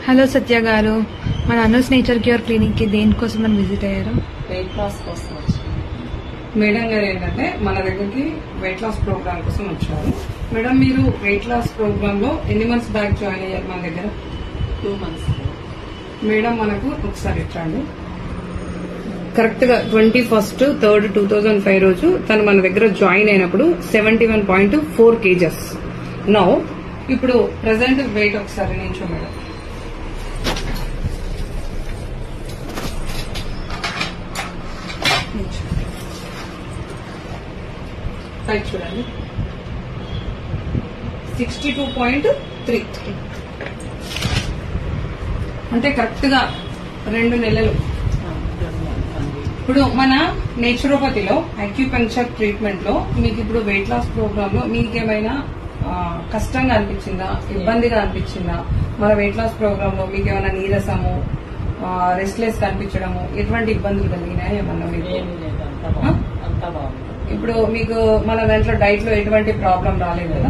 Hello సత్య గారు, మన Anu's nature cure clinic కి దేనికోసం మనం విజిట్ అయ్యారు? వెయిట్ లాస్ కోసం వచ్చారు. మేడం గారు ఏంటంటే మన దగ్గరికి వెయిట్ లాస్ ప్రోగ్రామ్ కోసం వచ్చారు. మేడం, మీరు వెయిట్ లాస్ ప్రోగ్రామ్ లో ఎన్ని మంత్స్ బ్యాక్ జాయిన్ అయ్యారు మన దగ్గర? 2 months. మేడం, మనకు ఒకసారి ఇట్లండి. కరెక్ట్ గా 21/3/2005 రోజు తను మన దగ్గర జాయిన్ అయినప్పుడు 71.4 kgs. నౌ ఇప్పుడు ప్రెసెంట్ వెయిట్ ఒకసారి నించో మేడం. పైకి చూడండి, 62.3. అంటే కరెక్ట్ గా 2 నెలలు. ఇప్పుడు మన నేచురోపతిలో అక్యుపంక్చర్ ట్రీట్మెంట్ లో మీకు ఇప్పుడు వెయిట్ లాస్ ప్రోగ్రామ్ లో మీకేమైనా కష్టంగా అనిపించిందా, ఇబ్బందిగా అనిపించిందా? మన వెయిట్ లాస్ ప్రోగ్రామ్ లో మీకు ఏమైనా నీరసము, రెస్ట్లెస్ కనిపించడము, ఎటువంటి ఇబ్బందులు కలిగినాయి ఏమన్నా మీకు? ఇప్పుడు మీకు మన దాంట్లో డైట్ లో ఎటువంటి ప్రాబ్లం రాలేదు కదా?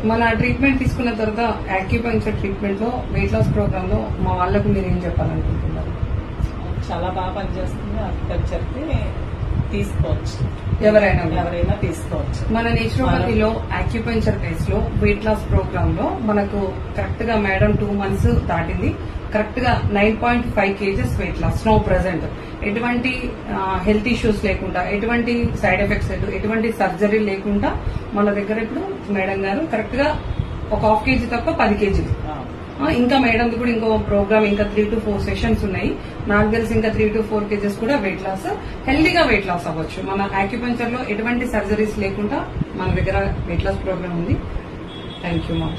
మన ట్రీట్మెంట్ తీసుకున్న తర్వాత అక్యుపంక్చర్ ట్రీట్మెంట్ లో వెయిట్ లాస్ ప్రోగ్రామ్ లో మా వాళ్ళకు మీరు ఏం చెప్పాలనుకుంటున్నారు? చాలా బాగా పనిచేస్తుంది. అక్యుపంక్చర్ కి తీసుకోవచ్చు, ఎవరైనా తీసుకోవచ్చు. మన నేచురోపతిలో అక్యుపంక్చర్ బేస్ లో వెయిట్ లాస్ ప్రోగ్రామ్ లో మనకు కరెక్ట్ గా మేడం 2 months దాటింది. కరెక్ట్ గా 9.5 kgs weight loss. No present ఎటువంటి హెల్త్ ఇష్యూస్ లేకుండా, ఎటువంటి సైడ్ ఎఫెక్ట్స్, ఎటువంటి సర్జరీ లేకుండా మన దగ్గర ఇప్పుడు మేడం గారు కరెక్ట్ గా ఒక 1/2 kg తప్ప 10 kg. ఇంకా మేడం కూడా ఇంకో ప్రోగ్రామ్, ఇంకా 3 to 4 సెషన్స్ ఉన్నాయి. నాకు తెలిసి ఇంకా 3 to 4 kgs కూడా వెయిట్ లాస్, హెల్దీగా వెయిట్ లాస్ అవ్వచ్చు. మన అక్యుపంక్చర్ లో ఎటువంటి సర్జరీస్ లేకుండా మన దగ్గర వెయిట్ లాస్ ప్రోగ్రామ్ ఉంది. థ్యాంక్ యూ మా.